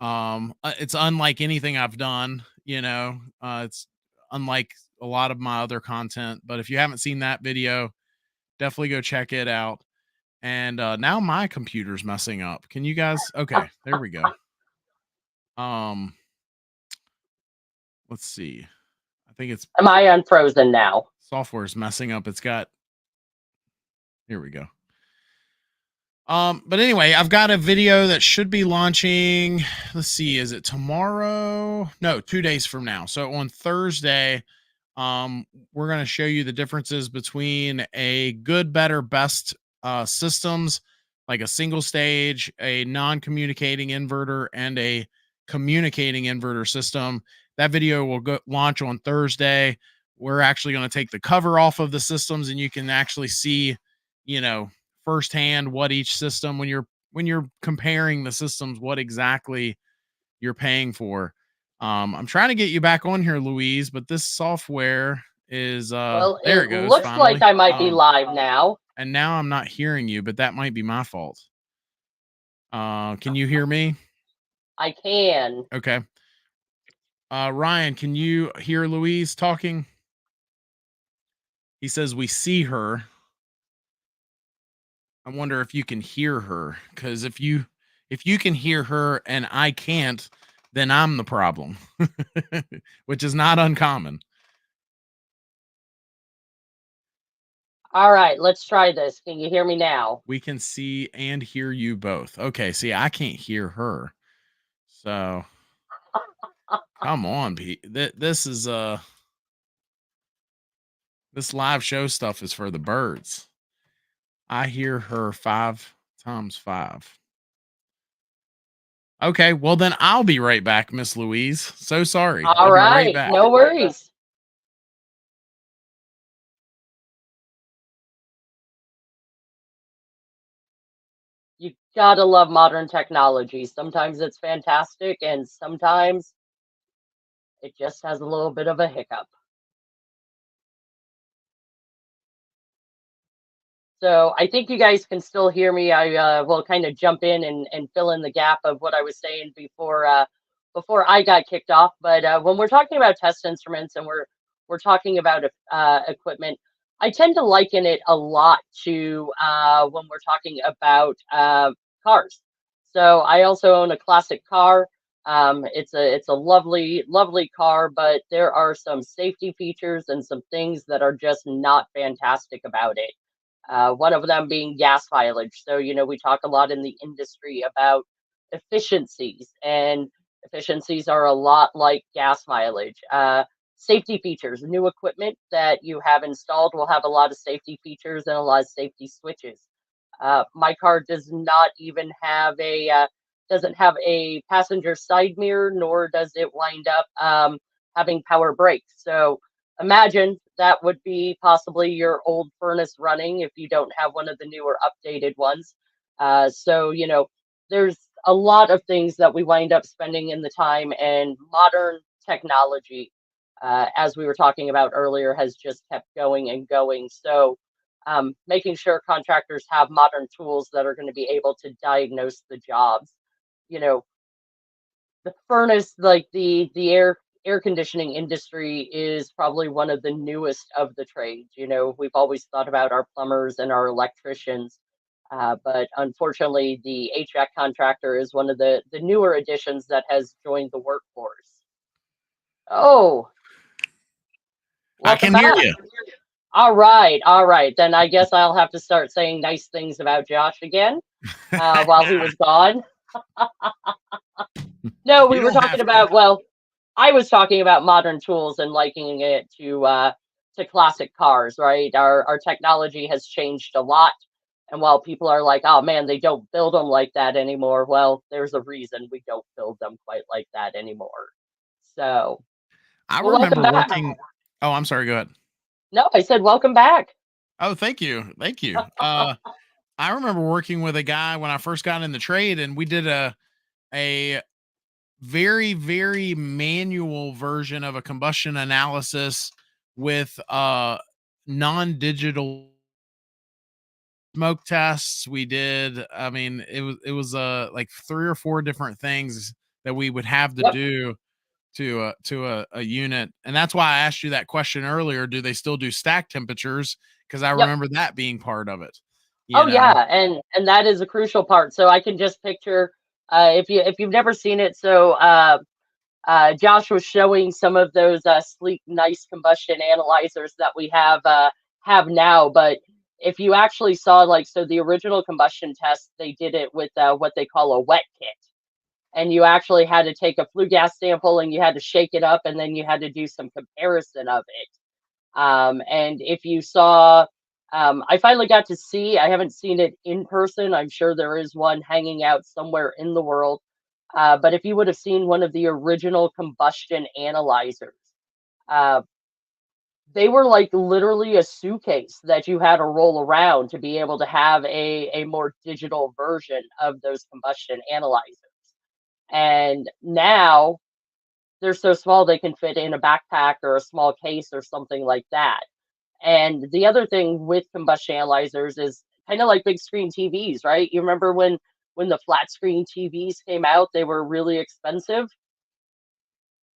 It's unlike anything I've done, it's unlike a lot of my other content, but if you haven't seen that video, definitely go check it out. And now my computer's messing up. Can you guys? Okay, there we go. Let's see. I think it's. Am I unfrozen now? Software's messing up. Here we go. But anyway, I've got a video that should be launching. Let's see, is it tomorrow? No, 2 days from now. So on Thursday, We're going to show you the differences between a good, better, best systems, like a single stage, a non-communicating inverter, and a communicating inverter system. That video will go launch on Thursday. We're actually going to take the cover off of the systems, and you can actually see, firsthand what each system, when you're comparing the systems, what exactly you're paying for. I'm trying to get you back on here, Louise, but this software is Well, there it it goes looks like finally. I might be live now. And now I'm not hearing you, but that might be my fault. Can you hear me? I can. Okay. Ryan, can you hear Louise talking? He says we see her. I wonder if you can hear her, because if you can hear her and I can't, then I'm the problem, which is not uncommon. All right, let's try this. Can you hear me now? We can see and hear you both. Okay, see, I can't hear her. So come on, Pete. This is this live show stuff is for the birds. I hear her 5 times 5. Okay, well then I'll be right back, Miss Louise. So sorry. All I'll be right right, back. no worries. You gotta love modern technology. Sometimes it's fantastic, and sometimes it just has a little bit of a hiccup. So I think you guys can still hear me. I will kind of jump in and fill in the gap of what I was saying before I got kicked off. But when we're talking about test instruments and we're talking about equipment, I tend to liken it a lot to when we're talking about cars. So I also own a classic car. It's a lovely car, but there are some safety features and some things that are just not fantastic about it. One of them being gas mileage. So, we talk a lot in the industry about efficiencies, and efficiencies are a lot like gas mileage. Safety features, new equipment that you have installed will have a lot of safety features and a lot of safety switches. My car does not even have doesn't have a passenger side mirror, nor does it wind up having power brakes. So imagine that would be possibly your old furnace running if you don't have one of the newer updated ones. So, there's a lot of things that we wind up spending in the time, and modern technology, as we were talking about earlier, has just kept going and going. So, making sure contractors have modern tools that are going to be able to diagnose the jobs. You know, the furnace, like the air conditioning industry, is probably one of the newest of the trades. We've always thought about our plumbers and our electricians, but unfortunately, the HVAC contractor is one of the newer additions that has joined the workforce. Oh, I welcome can hear back. you. All right, all right. Then I guess I'll have to start saying nice things about Josh again while he was gone. No, we You were don't talking have about, to. well, I was talking about modern tools and likening it to classic cars, right? Our technology has changed a lot, and while people are like, "Oh man, they don't build them like that anymore," well, there's a reason we don't build them quite like that anymore. So, I well, welcome remember back. working. Oh, I'm sorry. Go ahead. No, I said welcome back. Oh, thank you. Thank you. I remember working with a guy when I first got in the trade, and we did a very, very manual version of a combustion analysis with non-digital smoke tests. We did, I mean, it was like 3 or 4 different things that we would have to Yep. do to a unit. And that's why I asked you that question earlier. Do they still do stack temperatures? Because I Yep. remember that being part of it. Oh yeah, and that is a crucial part. So I can just picture, if you've never seen it. So Josh was showing some of those sleek, nice combustion analyzers that we have now. But if you actually saw, like, so the original combustion test, they did it with what they call a wet kit, and you actually had to take a flue gas sample and you had to shake it up, and then you had to do some comparison of it. And if you saw, I finally got to see, I haven't seen it in person. I'm sure there is one hanging out somewhere in the world. But if you would have seen one of the original combustion analyzers, uh, they were like literally a suitcase that you had to roll around to be able to have a more digital version of those combustion analyzers. And now they're so small they can fit in a backpack or a small case or something like that. And the other thing with combustion analyzers is kind of like big screen TVs, right? You remember when the flat screen TVs came out, they were really expensive.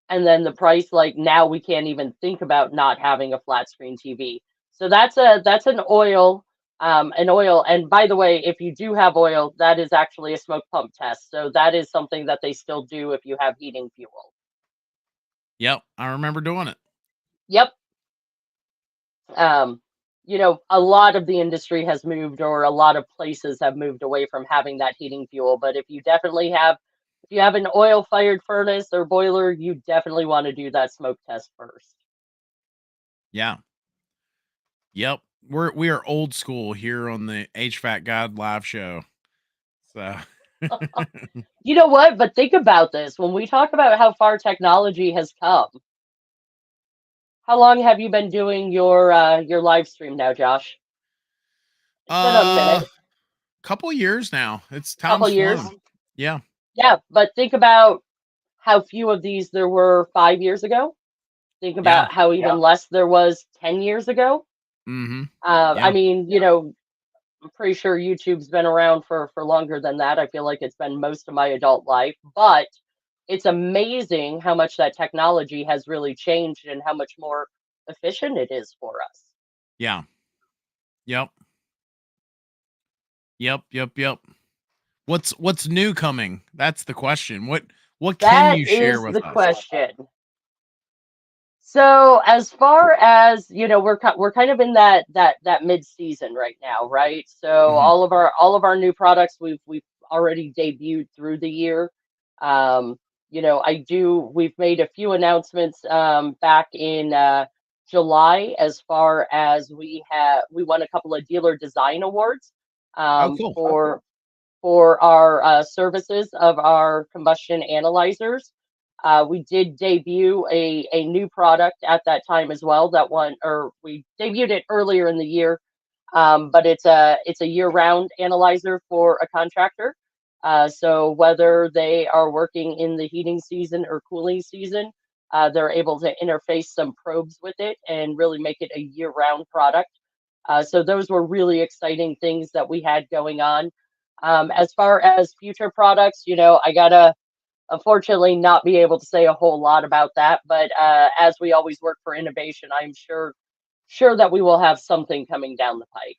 And then the price, like now we can't even think about not having a flat screen TV. So that's an oil. And by the way, if you do have oil, that is actually a smoke pump test. So that is something that they still do if you have heating fuel. Yep, I remember doing it. Yep. Um, a lot of the industry has moved, or a lot of places have moved away from having that heating fuel. But if you have an oil fired furnace or boiler, you definitely want to do that smoke test first. Yeah. Yep. We are old school here on the HVAC God live show. So You know what? But think about this. When we talk about how far technology has come, how long have you been doing your live stream now, Josh? It's been a minute, couple years now. It's couple time's years. flown. Yeah. Yeah, but think about how few of these there were 5 years ago. Think Yeah. about how even less there was 10 years ago. Mm-hmm. I mean, I'm pretty sure YouTube's been around for longer than that. I feel like it's been most of my adult life, but it's amazing how much that technology has really changed and how much more efficient it is for us. Yeah. Yep. Yep. What's new coming? That's the question. What can That you share is with the us? question. So as far as we're kind of in that mid season right now, right? So Mhm. all of our new products we've already debuted through the year. Um, we've made a few announcements back in July, as far as we won a couple of dealer design awards Oh, cool. for our services of our combustion analyzers. We did debut a new product at that time as well. We debuted it earlier in the year, but it's a year-round analyzer for a contractor. So whether they are working in the heating season or cooling season, they're able to interface some probes with it and really make it a year-round product. So those were really exciting things that we had going on. As far as future products, I gotta unfortunately not be able to say a whole lot about that. But as we always work for innovation, I'm sure that we will have something coming down the pike.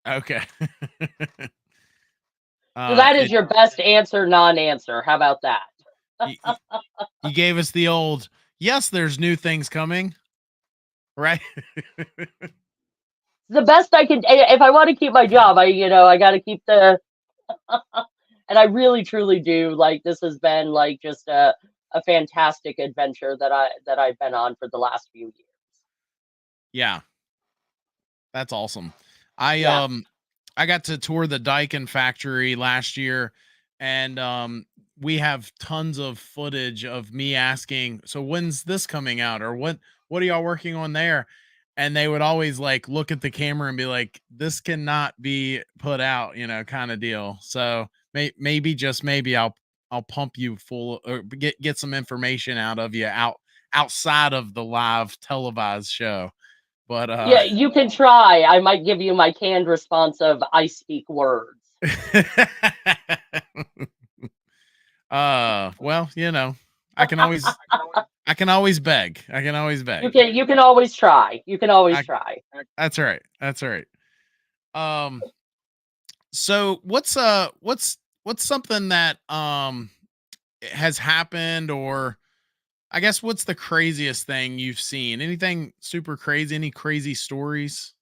Okay. So that is It your best answer, non-answer. How about that? you, you gave us the old, yes, there's new things coming, right? The best I can, if I want to keep my job, I got to keep the, and I really truly do. Like this has been like just a fantastic adventure that I've been on for the last few years. Yeah, that's awesome. I Yeah. um I got to tour the Daikin factory last year, and we have tons of footage of me asking, so when's this coming out, or what are y'all working on there? And they would always like look at the camera and be like, this cannot be put out, kind of deal. So maybe just maybe I'll pump you full, or get some information out of you outside of the live televised show. But Yeah, you can try. I might give you my canned response of I speak words. well, I can always I can always beg. I can always You beg. can always try. You can always I try. That's all right. That's all right. Um so what's something that has happened, or I guess what's the craziest thing you've seen? Anything super crazy? Any crazy stories?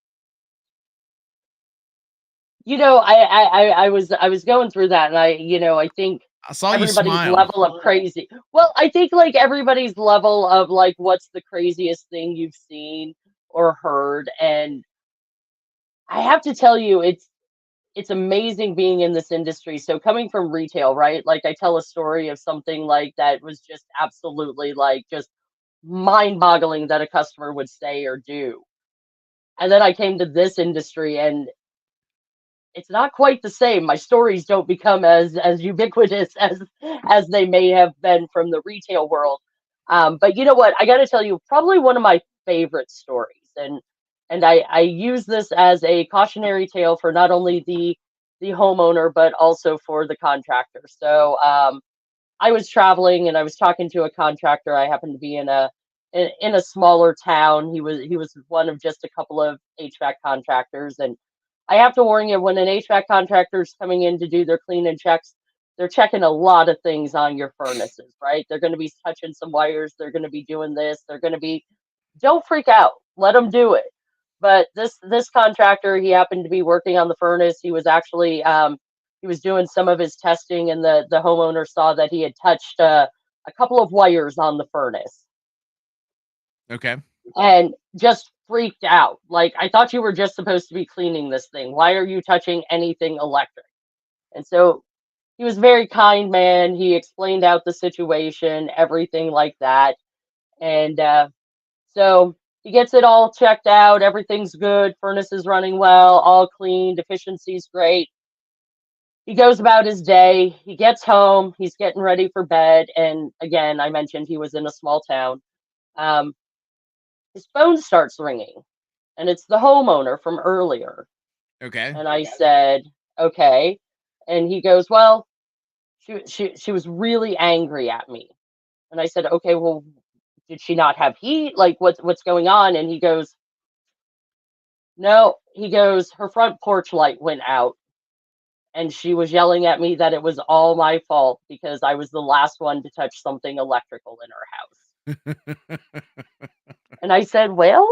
I was going through that, and I think I saw you everybody's smile. level of crazy. Well, I think like everybody's level of like what's the craziest thing you've seen or heard. And I have to tell you, it's amazing being in this industry. So coming from retail, right? Like I tell a story of something like that was just absolutely like just mind-boggling that a customer would say or do. And then I came to this industry and it's not quite the same. My stories don't become as ubiquitous as they may have been from the retail world. But you know what? I got to tell you, probably one of my favorite stories, and I use this as a cautionary tale for not only the homeowner but also for the contractor. So I was traveling and I was talking to a contractor. I happened to be in a smaller town. He was one of just a couple of HVAC contractors, and I have to warn you, when an HVAC contractor is coming in to do their clean and checks, they're checking a lot of things on your furnaces, right? They're going to be touching some wires. They're going to be doing this. They're going to be. Don't freak out. Let them do it. But this contractor, he happened to be working on the furnace. He was actually he was doing some of his testing, and the homeowner saw that he had touched a couple of wires on the furnace Okay. and just freaked out. Like, I thought you were just supposed to be cleaning this thing. Why are you touching anything electric? And so he was a very kind man. He explained out the situation, everything like that. And so he gets it all checked out. Everything's good. Furnace is running well, all cleaned. Efficiency's great. He goes about his day. He gets home. He's getting ready for bed. And again, I mentioned he was in a small town. Um, his phone starts ringing, and it's the homeowner from earlier. Okay. And I said, okay. And he goes, well, she was really angry at me. And I said, okay, well, did she not have heat? Like, what's going on? And he goes, no. He goes, her front porch light went out, and she was yelling at me that it was all my fault because I was the last one to touch something electrical in her house. And I said, well,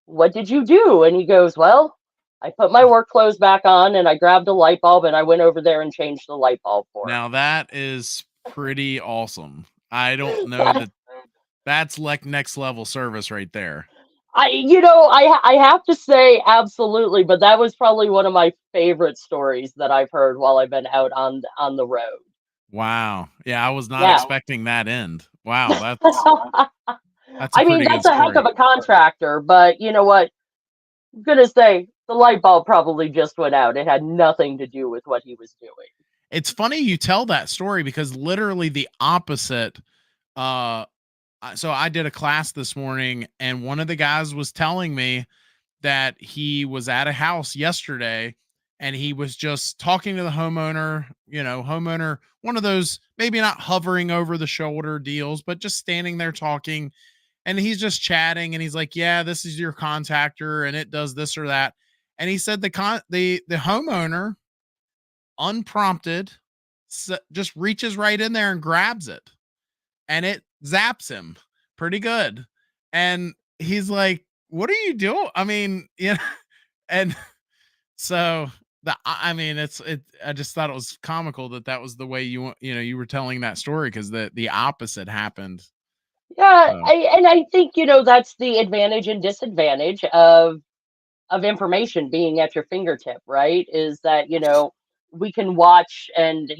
what did you do? And he goes, well, I put my work clothes back on and I grabbed a light bulb and I went over there and changed the light bulb for Now that is pretty awesome. I don't know her. that that's like next level service right there. I have to say absolutely, but that was probably one of my favorite stories that I've heard while I've been out on the road. Wow. Yeah, I was not Yeah. expecting that end. Wow, that's a I mean, pretty good that's a heck of story. a contractor, but you know what? I'm gonna say the light bulb probably just went out. It had nothing to do with what he was doing. It's funny you tell that story because literally the opposite. Uh, so I did a class this morning, and one of the guys was telling me that he was at a house yesterday and he was just talking to the homeowner, homeowner, one of those maybe not hovering over the shoulder deals, but just standing there talking. And he's just chatting and he's like, yeah, this is your contactor and it does this or that. And he said the homeowner, unprompted, just reaches right in there and grabs it and it zaps him pretty good. And he's like, what are you doing? I mean, and so I mean, I just thought it was comical that was the way you were telling that story because the opposite happened. Yeah, So I think that's the advantage and disadvantage of information being at your fingertip, right? Is that we can watch and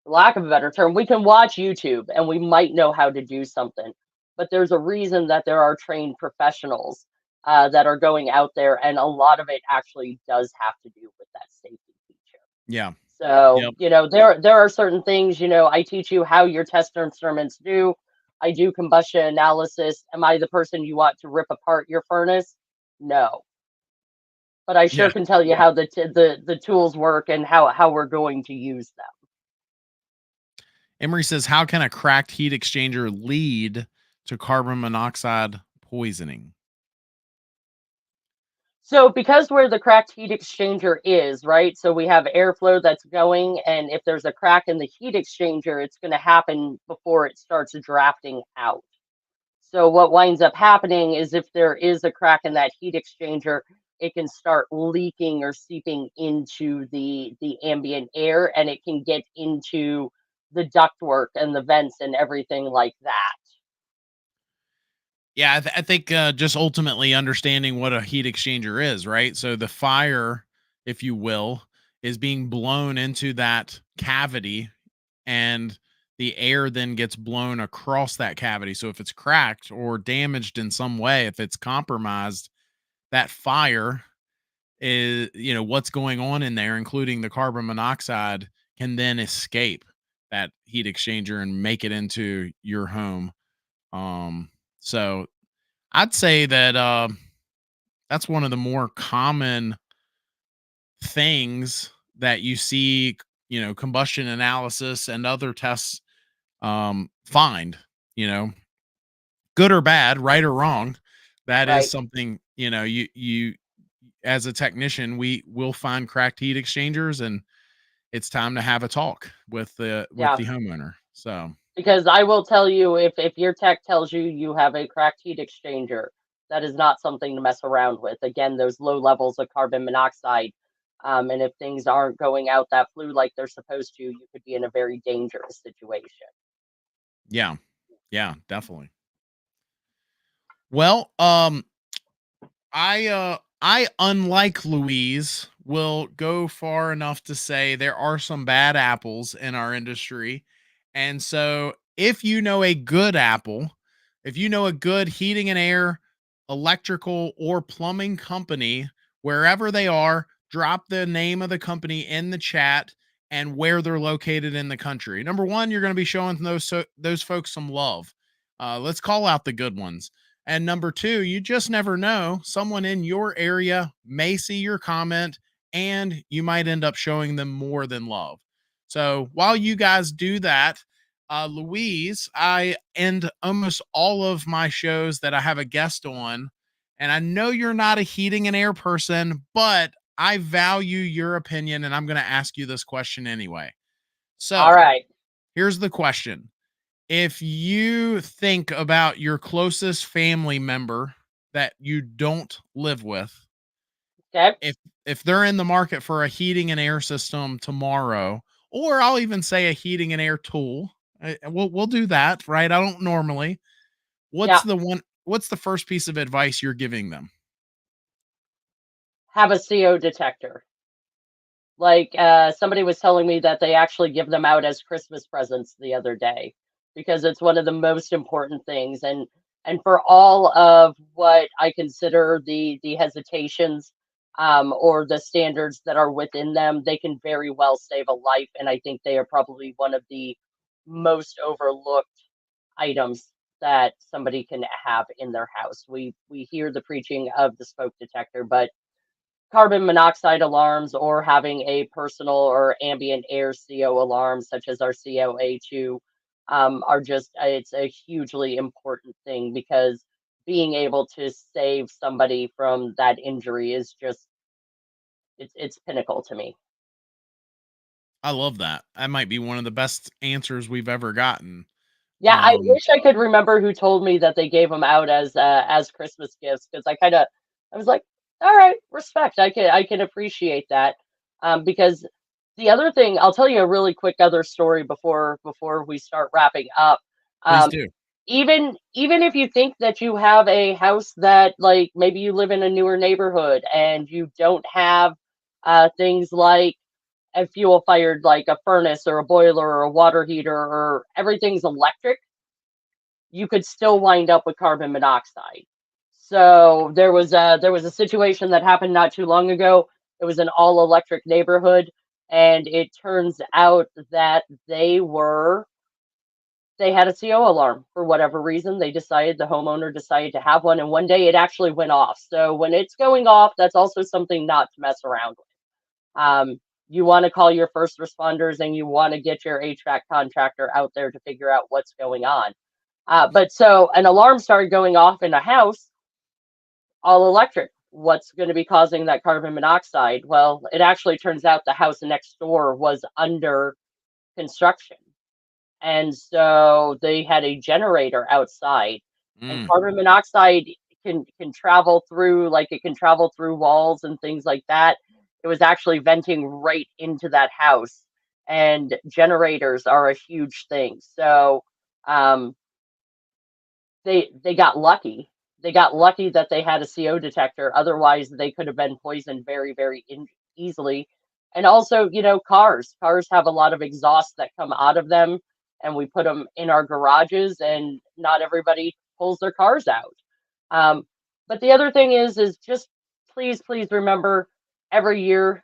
lack of a better term, we can watch YouTube and we might know how to do something, but there's a reason that there are trained professionals that are going out there, and a lot of it actually does have to do with that safety feature. yeah. So, Yep. there are certain things, I teach you how your test instruments do. I do combustion analysis. Am I the person you want to rip apart your furnace? No. But I Yeah. sure can tell you how the tools work and how we're going to use them. Emery says, how can a cracked heat exchanger lead to carbon monoxide poisoning? So because where the cracked heat exchanger is, right? So we have airflow that's going, and if there's a crack in the heat exchanger, it's going to happen before it starts drafting out. So what winds up happening is if there is a crack in that heat exchanger, it can start leaking or seeping into the ambient air, and it can get into the ductwork and the vents and everything like that. Yeah, I think just ultimately understanding what a heat exchanger is, right? So the fire, if you will, is being blown into that cavity, and the air then gets blown across that cavity. So if it's cracked or damaged in some way, if it's compromised, that fire is, what's going on in there, including the carbon monoxide, can then escape that heat exchanger and make it into your home. So I'd say that that's one of the more common things that you see, combustion analysis and other tests find, you know, good or bad, right or wrong. That is Right. something, you as a technician, we will find cracked heat exchangers, and it's time to have a talk with Yeah. the homeowner. So Because I will tell you, if your tech tells you you have a cracked heat exchanger, that is not something to mess around with. Again, those low levels of carbon monoxide, and if things aren't going out that flue like they're supposed to, you could be in a very dangerous situation. yeah, yeah, definitely. Well, I unlike Louise will go far enough to say there are some bad apples in our industry. And so if you know a good apple, if you know a good heating and air, electrical or plumbing company, wherever they are, drop the name of the company in the chat and where they're located in the country. Number one, you're going to be showing those folks some love. Let's call out the good ones. And number two, you just never know. Someone in your area may see your comment and you might end up showing them more than love. So while you guys do that, Louise, I end almost all of my shows that I have a guest on. And I know you're not a heating and air person, but I value your opinion and I'm going to ask you this question anyway. All So right. here's the question: if you think about your closest family member that you don't live with, Okay. if they're in the market for a heating and air system tomorrow, or I'll even say a heating and air tool, we'll do that, right? I don't normally. Yeah. What's the first piece of advice you're giving them? Have a CO detector. Like, somebody was telling me that they actually give them out as Christmas presents the other day because it's one of the most important things. And for all of what I consider the hesitations, or the standards that are within them, they can very well save a life. And I think they are probably one of the most overlooked items that somebody can have in their house. We hear the preaching of the smoke detector, but carbon monoxide alarms or having a personal or ambient air CO alarm, such as our COA2, are just, it's a hugely important thing because being able to save somebody from that injury is just, it's pinnacle to me. I love that. That might be one of the best answers we've ever gotten. Yeah, I Um, wish I could remember who told me that they gave them out as Christmas gifts because I was like, all right, respect. I can appreciate that. Because the other thing, I'll tell you a really quick other story before we start wrapping up. Please Um, do. even if you think that you have a house that, like, maybe you live in a newer neighborhood and you don't have things like a fuel fired, like a furnace or a boiler or a water heater, or everything's electric, you could still wind up with carbon monoxide. So there was a situation that happened not too long ago. It was an all electric neighborhood, and it turns out that they had a CO alarm for whatever reason. The homeowner decided to have one, and one day it actually went off. So when it's going off, that's also something not to mess around with. You want to call your first responders and you want to get your HVAC contractor out there to figure out what's going on. But so an alarm started going off in a house, all electric. What's going to be causing that carbon monoxide? Well, it actually turns out the house next door was under construction. And so they had a generator outside, and Mm, carbon monoxide can travel through, like, it can travel through walls and things like that. It was actually venting right into that house, and generators are a huge thing. So, um, they got lucky. They got lucky that they had a CO detector. Otherwise, they could have been poisoned very, very easily. And also, cars have a lot of exhaust that come out of them, and we put them in our garages, and not everybody pulls their cars out. Um, but the other thing is just please, please remember every year,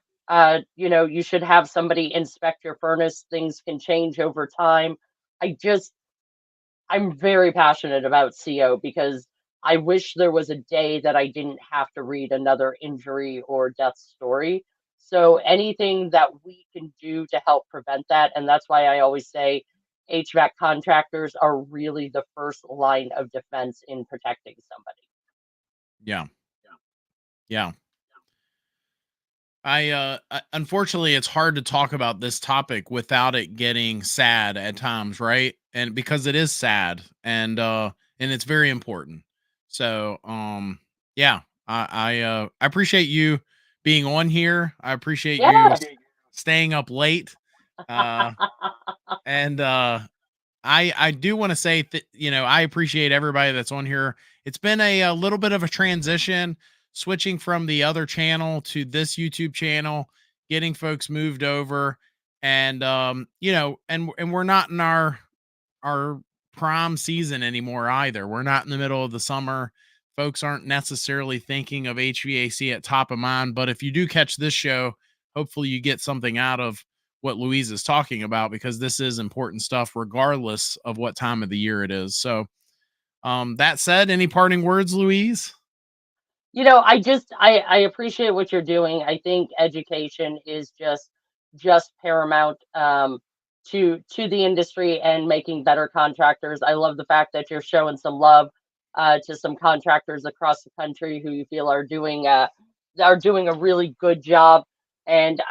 you should have somebody inspect your furnace. Things can change over time. I just I'm very passionate about CO because I wish there was a day that I didn't have to read another injury or death story. So anything that we can do to help prevent that, and that's why I always say HVAC contractors are really the first line of defense in protecting somebody. Yeah. Yeah. Unfortunately, it's hard to talk about this topic without it getting sad at times, right? And because it is sad, and it's very important. So, yeah, I appreciate you being on here. I appreciate you Yeah. staying up late. Uh, and I do want to say that, I appreciate everybody that's on here. It's been a little bit of a transition, switching from the other channel to this YouTube channel, getting folks moved over, and and we're not in our prime season anymore either. We're not in the middle of the summer. Folks aren't necessarily thinking of HVAC at top of mind, but if you do catch this show, hopefully you get something out of what Louise is talking about, because this is important stuff regardless of what time of the year it is. So, that said, any parting words, Louise? I appreciate what you're doing. I think education is just paramount to the industry and making better contractors. I love the fact that you're showing some love to some contractors across the country who you feel are doing a really good job. And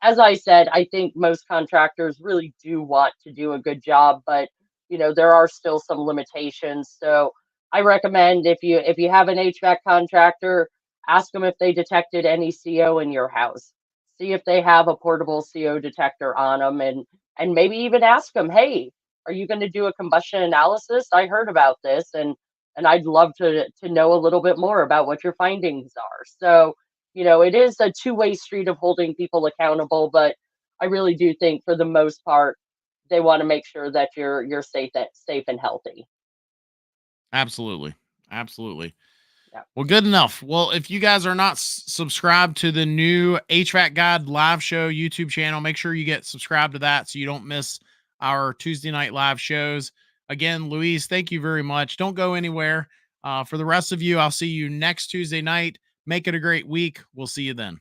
as I said, I think most contractors really do want to do a good job, but there are still some limitations. So I recommend if you have an HVAC contractor, ask them if they detected any CO in your house. See if they have a portable CO detector on them, and maybe even ask them, "Hey, are you going to do a combustion analysis? I heard about this, and I'd love to know a little bit more about what your findings are." So, it is a two-way street of holding people accountable, but I really do think for the most part, they want to make sure that you're safe and healthy. Absolutely. Absolutely. Yeah. Well, good enough. Well, if you guys are not subscribed to the new HVAC Guide live show YouTube channel, make sure you get subscribed to that so you don't miss our Tuesday night live shows. Again, Louise, thank you very much. Don't go anywhere. For the rest of you, I'll see you next Tuesday night. Make it a great week. We'll see you then.